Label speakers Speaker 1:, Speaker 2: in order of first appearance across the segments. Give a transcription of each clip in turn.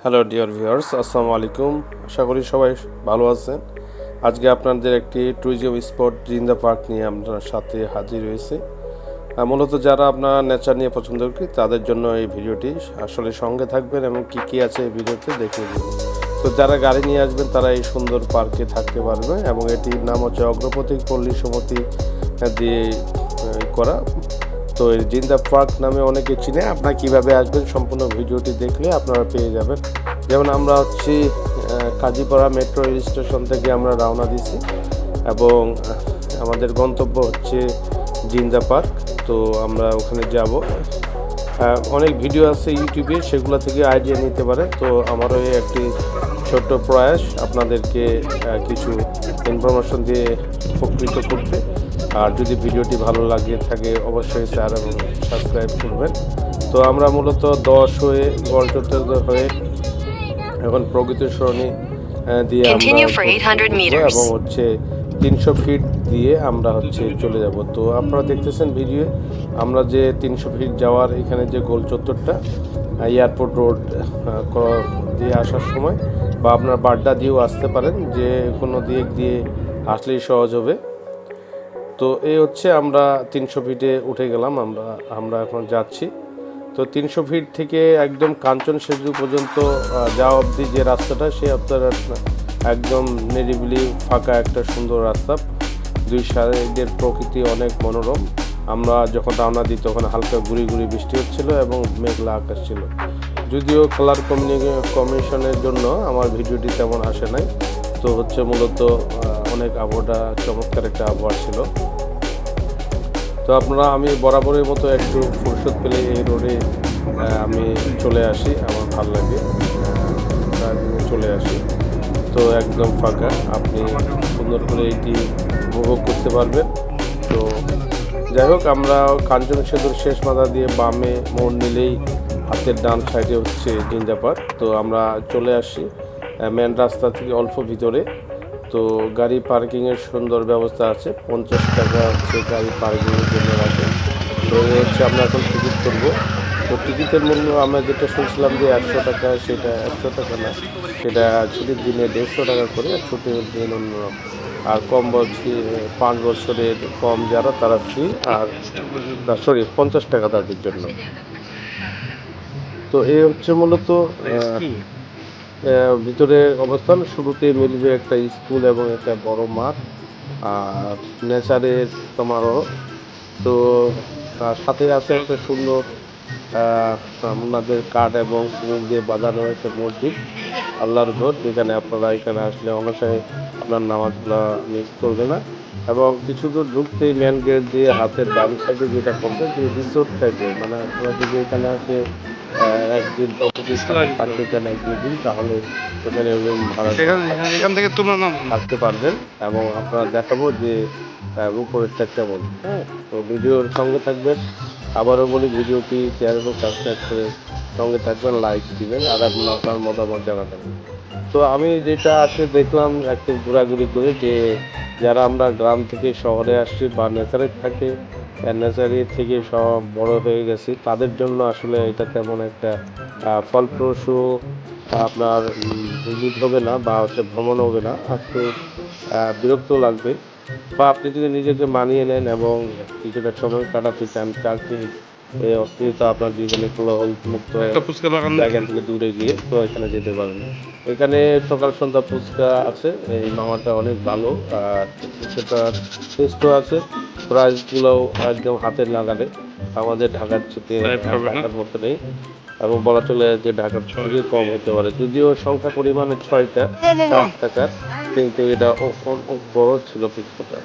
Speaker 1: Hello dear viewers, আসসালামু আলাইকুম। আশা করি সবাই ভালো আছেন। আজকে আপনাদের একটি ট্যুরিজম স্পট জিন্দা পার্ক নিয়ে আপনার সাথে হাজির হয়েছে। মূলত যারা আপনার নেচার নিয়ে পছন্দ করি তাদের জন্য এই ভিডিওটি। আসলে সঙ্গে থাকবেন এবং কী কী আছে এই ভিডিওতে দেখে দেবেন। তো যারা গাড়ি নিয়ে আসবেন তারা এই সুন্দর পার্কে থাকতে পারবে এবং এটির নাম হচ্ছে অগ্রপথিক পল্লী সমিতি দিয়ে করা। তো এই জিন্দা পার্ক নামে অনেকে চিনে। আপনারা কীভাবে আসবেন সম্পূর্ণ ভিডিওটি দেখলে আপনারা পেয়ে যাবেন। যেমন আমরা হচ্ছি কাজীপাড়া মেট্রো রেল স্টেশন থেকে আমরা রওনা দিছি এবং আমাদের গন্তব্য হচ্ছে জিন্দা পার্ক। তো আমরা ওখানে যাব। অনেক ভিডিও আছে ইউটিউবে, সেগুলো থেকে আইডিয়া নিতে পারে। তো আমারও একটি ছোট্ট প্রয়াস আপনাদেরকে কিছু ইনফরমেশন দিয়ে উপকৃত করতে। আর যদি ভিডিওটি ভালো লাগে থাকে অবশ্যই শেয়ার এবং সাবস্ক্রাইব করবেন। তো আমরা মূলত 10 হয়ে গড়চত্বর হয়ে এখন প্রগতি সরণি দিয়ে আমরা এবং হচ্ছে 300 ফিট দিয়ে আমরা হচ্ছে চলে যাব। তো আপনারা দেখতেছেন ভিডিও, আমরা যে 300 ফিট যাওয়ার এখানে যে গোল চত্বরটা এয়ারপোর্ট রোড দিয়ে আসার সময় বা আপনার বাড্ডা দিয়েও আসতে পারেন, যে কোনো দিক দিয়ে আসলেই সহজ হবে। তো এই হচ্ছে আমরা 300 ফিটে উঠে গেলাম। আমরা এখন যাচ্ছি। তো 300 ফিট থেকে একদম কাঞ্চন সেতু পর্যন্ত যাওয়া অবধি যে রাস্তাটা, সেই রাস্তাটা একদম নিরিবিলি ফাঁকা একটা সুন্দর রাস্তা। দুই সাইডের প্রকৃতি অনেক মনোরম। আমরা যখন রওনা দিই তখন হালকা গুড়ি গুড়ি বৃষ্টি হচ্ছিল এবং মেঘলা আকাশ ছিল। যদিও কালার কমিশনের জন্য আমার ভিডিওটি তেমন আসে নাই। তো হচ্ছে মূলত অনেক আবহাওয়াটা চমৎকার একটা আবহাওয়া ছিল। তো আমি বরাবরের মতো একটু ফুরসত পেলে এই রোডে আমি চলে আসি, আমার ভালো লাগে চলে আসি। তো একদম ফাঁকা, আপনি সুন্দর করে এটি উপভোগ করতে পারবেন। তো যাই হোক, আমরা কাঞ্চন সেতুর শেষ মাথা দিয়ে বামে মোড় নিলেই হাতের ডান সাইডে হচ্ছে জিঞ্জা পার্ক। তো আমরা চলে আসি মেন রাস্তা থেকে অল্প ভিতরে। তো গাড়ি পার্কিংয়ের সুন্দর ব্যবস্থা আছে। 50 টাকা হচ্ছে গাড়ি পার্কিংয়ের জন্য রাখে। তো এই হচ্ছে আমরা এখন টিকিট করব। তো টিকিটের মূল্য আমরা যেটা শুনছিলাম যে 100 টাকা, সেটা 100 টাকা না, সেটা ছুটির দিনে 150 টাকা করে, আর ছুটির দিন অন্য। আর কম বয়সী 5 বছরের কম যারা তারা ফ্রি, আর 50 টাকা তাদের জন্য। তো এই হচ্ছে মূলত ভিতরে অবস্থান। শুরুতে মিলবে একটা স্কুল এবং একটা বড় মাঠ আর নেচারের সমারোহ। তো তার সাথে আছে একটা সুন্দর আপনাদের কাঠ এবং সিমেন্ট দিয়ে বাঁধানো একটা মসজিদ, আল্লাহর ঘর, যেখানে আপনারা এখানে আসলে অনায়াসে আপনার নামাজগুলো মিস করবে না। এবং কিছু দূর ঢুকতেই মেন গেট দিয়ে হাতের ডান সাইডে যেটা করবে যে রিসোর্ট টাইপের, মানে আপনারা যদি এখানে আসে একদিন থাকতে চান, 1-2 দিন, তাহলে ওখানে রুম ভাড়া এখান থেকে থাকতে পারবেন এবং আপনারা দেখাবো যে উপরেরটা কেমন। হ্যাঁ, তো ভিডিওর সঙ্গে থাকবেন। আবারও বলি, ভিডিওটি শেয়ার এবং সাবস্ক্রাইব করে সঙ্গে থাকবেন, লাইক দিবেন আর আপনার মতামত জানাবেন। তো আমি যেটা আজকে দেখলাম একটু ঘোরাঘুরি করে, যে যারা আমরা গ্রাম থেকে শহরে আসছি বা নেচারে থাকে, নেচারি থেকে সব বড় হয়ে গেছি, তাদের জন্য আসলে এটা তেমন একটা ফলপ্রসূ আপনার ভিজিট হবে না বা হচ্ছে ভ্রমণ হবে না। আজকে বিরক্ত লাগবে। বা আপনি যদি নিজেকে মানিয়ে নেন এবং কিছুটা সময় কাটাতে চান, চাকরি এই অস্থিরতা আপনার জীবনে মুক্ত জায়গা থেকে দূরে গিয়ে, তো এখানে যেতে পারেন। এখানে সকাল সন্ধ্যা ফুচকা আছে, এই মামাটা অনেক ভালো। আর সেটা টেস্টও আছে, প্রাইসগুলোও একদম হাতের নাগালে। আমাদের ঢাকার ঢাকার মতো নেই, এবং বলা চলে যে ঢাকার থেকে কম হতে পারে, যদিও সংখ্যা পরিমাণে 6টা 7 টাকার, কিন্তু এটা বড় ছিল পিকটা।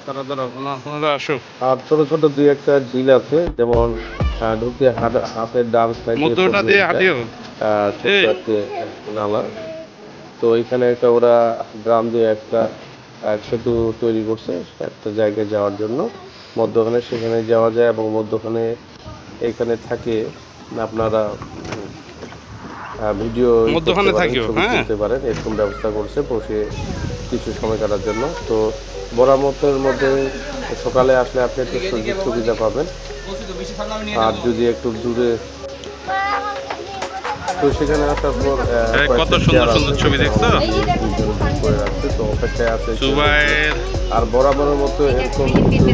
Speaker 1: আর ছোট ছোট 2-1টা ঝিল আছে, যেমন ঢুকে হাতের ডান সাইডে নালা। তো এখানে একটা ওরা গ্রাম দিয়ে একটা সেতু তৈরি করছে একটা জায়গায় যাওয়ার জন্য, মধ্যখানে সেখানে যাওয়া যায় এবং মধ্যখানে এখানে থাকে আপনারা ভিডিও তুলতে পারেন, এরকম ব্যবস্থা করছে বসে কিছু সময় কাটার জন্য। তো বরামতের মধ্যে সকালে আসলে আপনি একটু সুযোগ সুবিধা পাবেন। আর যদি একটু দূরে তো সেখানে আসার পর
Speaker 2: কত সুন্দর সুন্দর ছবি দেখছো
Speaker 1: করে রাখছে, তো অপেক্ষায় আছে
Speaker 2: জুবাইর।
Speaker 1: আর বরাবরের মতো এরকম কিছু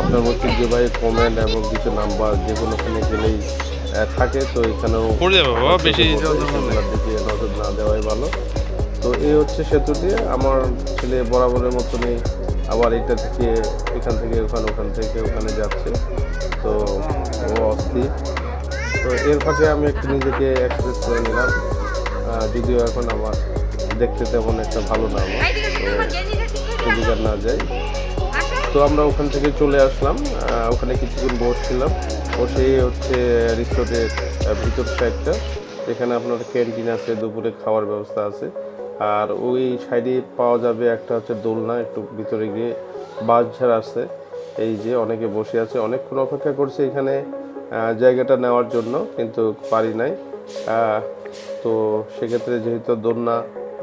Speaker 1: আপনার ঐতিহ্যবাহী কমেন্ট এবং কিছু নাম্বার যেগুলো ওখানে গেলেই থাকে, তো এখানেও
Speaker 2: পড়ে যাবে বাবা, বেশি
Speaker 1: সেগুলোর দিকে নজর না দেওয়াই ভালো। তো এই হচ্ছে সেতুটি, আমার ছেলে বরাবরের মতনই আবার এটা থেকে এখান থেকে ওখানে, ওখান থেকে ওখানে যাচ্ছে, তো ও অস্থির। তো এর ফাঁকে আমি একটু নিজেকে এক্সপ্রেস করে নিলাম, যদিও এখন আমার দেখতে তেমন একটা ভালো না, আমার তো সেদিকে না যাই। তো আমরা ওখান থেকে চলে আসলাম, ওখানে কিছুক্ষণ বসছিলাম, বসেই হচ্ছে রিসোর্টের ভিতর সাইডটা, এখানে আপনার ক্যান্টিন আছে, দুপুরে খাওয়ার ব্যবস্থা আছে, আর ওই সাইডে পাওয়া যাবে একটা হচ্ছে দোলনা, একটু ভিতরে গিয়ে বাঁশঝাড় আছে, এই যে অনেকে বসে আছে, অনেকক্ষণ অপেক্ষা করছে এখানে জায়গাটা নেওয়ার জন্য, কিন্তু পারি নাই। তো সেক্ষেত্রে যেহেতু দোলনা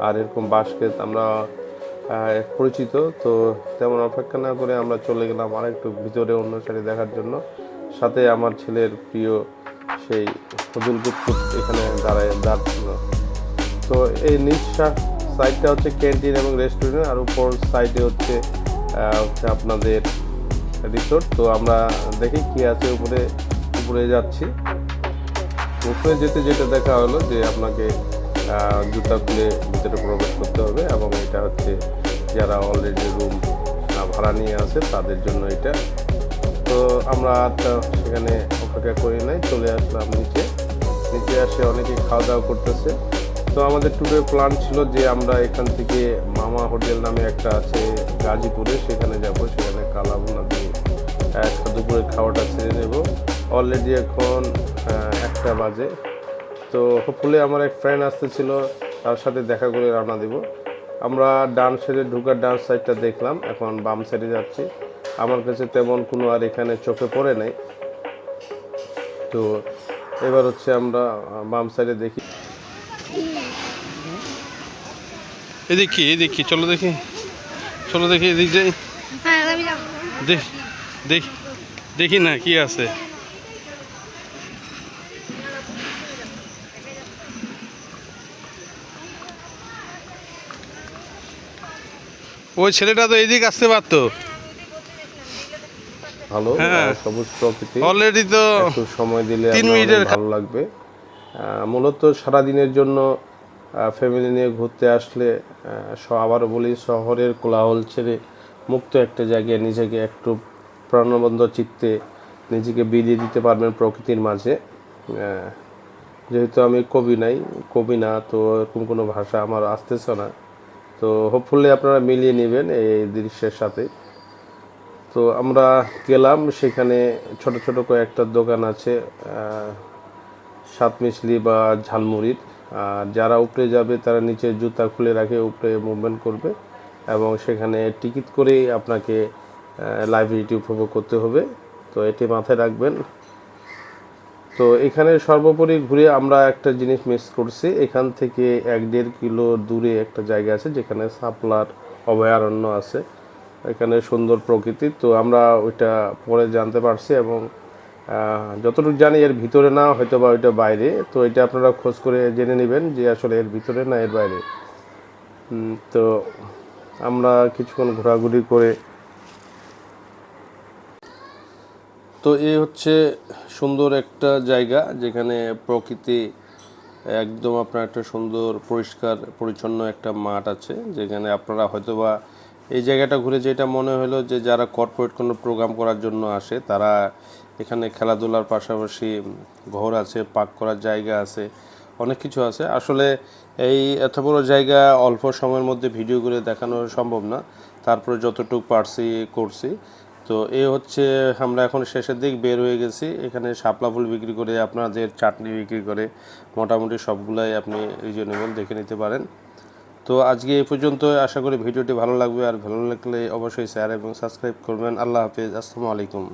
Speaker 1: আর এরকম বাঁশক্ষেত আমরা পরিচিত, তো তেমন অপেক্ষা না করে আমরা চলে গেলাম আর একটু ভিতরে অন্য সাইডে দেখার জন্য, সাথে আমার ছেলের প্রিয় সেই ফজল গুপ্ত এখানে দাঁড়াচ্ছিল। তো এই নিচ সাইডটা হচ্ছে ক্যান্টিন এবং রেস্টুরেন্ট, আর উপর সাইডে হচ্ছে আপনাদের রিসোর্ট। তো আমরা দেখি কি আছে উপরে, উপরে যাচ্ছি। উপরে যেতে যেতে দেখা হলো যে আপনাকে জুতা খুলে ভিতরে প্রবেশ করতে হবে, এবং এটা হচ্ছে যারা অলরেডি রুম ভাড়া নিয়ে আছে তাদের জন্য এটা। তো আমরা সেখানে অপেক্ষা করি নাই, চলে আসলাম নিচে। নিচে আসে অনেকে খাওয়া দাওয়া করতেছে। তো আমাদের ট্যুরের প্ল্যান ছিল যে আমরা এখান থেকে মামা হোটেল নামে একটা আছে গাজীপুরে, সেখানে যাব, সেখানে কালাভুনা দিয়ে দুপুরের খাওয়াটা সেরে নেব। অলরেডি এখন 1টা বাজে। তো হোপফুলি আমার এক ফ্রেন্ড আসতেছিল, তার সাথে দেখা করে রওনা দিব। আমরা ডান সাইডে ঢুকার ডান সাইডটা দেখলাম, এখন বাম সাইডে যাচ্ছি। আমার কাছে তেমন কোনো আর এখানে চোখে পড়ে নাই, তো এবার হচ্ছে আমরা বাম সাইডে দেখি।
Speaker 2: এদিকে এদিকে চলো দেখি, চলো দেখি এদিক যাই, দেখ দেখ দেখি না কি আছে। ওই ছেলেটা তো এইদিকে আসতে পারতো।
Speaker 1: ভালো সবুজ প্রকৃতি,
Speaker 2: অলরেডি তো
Speaker 1: একটু সময় দিলে
Speaker 2: 3 মিনিটের
Speaker 1: ভালো লাগবে। মূলত সারাদিনের জন্য ফ্যামিলি নিয়ে ঘুরতে আসলে আবারও বলি, শহরের কোলাহল ছেড়ে মুক্ত একটা জায়গায় নিজেকে একটু প্রাণবন্ত চিত্তে নিজেকে বিলিয়ে দিতে পারবেন প্রকৃতির মাঝে। যেহেতু আমি কবি না, তো এরকম কোনো ভাষা আমার আসতেছে না, তো হোপফুলি আপনারা মিলিয়ে নেবেন এই দৃশ্যের সাথে। তো আমরা গেলাম, সেখানে ছোট ছোট কয়েকটা দোকান আছে সাত মিছলি বা ঝালমুড়ির। আর যারা উপরে যাবে তারা নিচে জুতা খুলে রাখে, উপরে মুভমেন্ট করবে, এবং সেখানে টিকিট করেই আপনাকে লাইব্রেরিটি উপভোগ করতে হবে, তো এটি মাথায় রাখবেন। তো এখানে সর্বোপরি ঘুরে আমরা একটা জিনিস মিস করছি, এখান থেকে 1-1.5 কিলো দূরে একটা জায়গা আছে যেখানে শাপলার অভয়ারণ্য আছে, এখানে সুন্দর প্রকৃতি। তো আমরা ওইটা পরে জানতে পারছি, এবং যতটুকু জানি এর ভিতরে না, হয়তো বা ওইটা বাইরে। তো এটা আপনারা খোঁজ করে জেনে নেবেন যে আসলে এর ভিতরে না এর বাইরে। তো আমরা কিছুক্ষণ ঘোরাঘুরি করে, তো এই হচ্ছে সুন্দর একটা জায়গা যেখানে প্রকৃতি একদম, আপনার একটা সুন্দর পরিষ্কার পরিচ্ছন্ন একটা মাঠ আছে, যেখানে আপনারা হয়তোবা এই জায়গাটা ঘুরে যেটা মনে হলো যে যারা কর্পোরেট কোনো প্রোগ্রাম করার জন্য আসে তারা এখানে খেলাধুলার পাশাপাশি ঘর আছে, পার্ক করার জায়গা আছে, অনেক কিছু আছে। আসলে এই এত বড় জায়গা অল্প সময়ের মধ্যে ভিডিও করে দেখানো সম্ভব না, তারপরে যতটুকু পারছি করছি। তো এই হচ্ছে আমরা এখন শেষের দিক বের হয়ে গেছি, এখানে শাপলা ফুল বিক্রি করে, আপনাদের চাটনি বিক্রি করে, মোটামুটি সবগুলাই আপনি রিজনেবল দেখে নিতে পারেন। তো আজকে এই পর্যন্ত, আশা করি ভিডিওটি ভালো লাগবে, আর ভালো লাগলে অবশ্যই শেয়ার এবং সাবস্ক্রাইব করবেন। আল্লাহ হাফেজ, আসসালামু আলাইকুম।